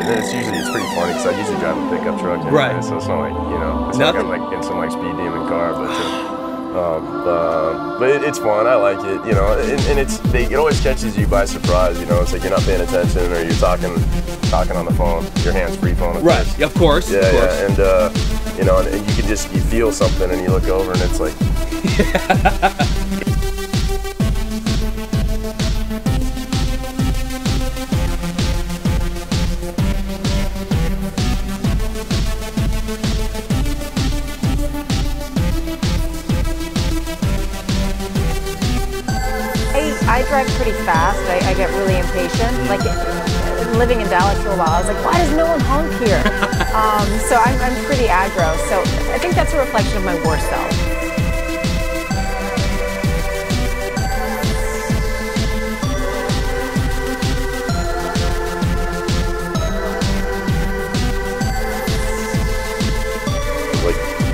And then it's pretty funny because I usually drive a pickup truck anyway, right. so it's not like, you know, it's not like I'm like in some like speed demon car, but it's fun. I like it, you know, and it always catches you by surprise, you know. It's like you're not paying attention or you're talking on the phone, your hands-free phone. Right, of course. Yeah, of course. yeah, and you know, and you feel something and you look over and it's like. I drive pretty fast. I get really impatient. Like living in Dallas for a while, I was like, why does no one honk here? So I'm pretty aggro. So I think that's a reflection of my worst self.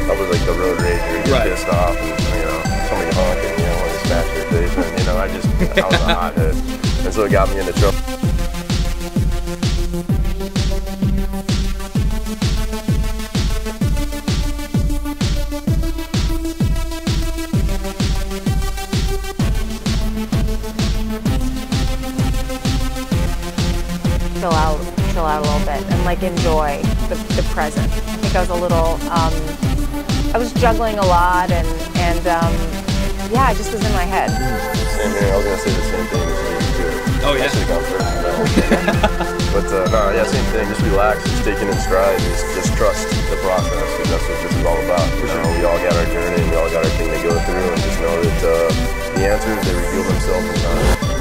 I was like the road rager, you get pissed off, and you know, somebody honking, you know, want to smash their face, and you know, I was a hothead, and so it got me into trouble. Chill out a little bit, and like enjoy the present. I think I was a little, I was juggling a lot, and yeah, it just was in my head. Same here. I was gonna say the same thing as you too. Oh yeah. I should have gone first. But no, yeah, same thing. Just relax, just take it in stride, just trust the process, because that's what this is all about. You know, we all got our journey, and we all got our thing to go through, and just know that the answers, they reveal themselves in time.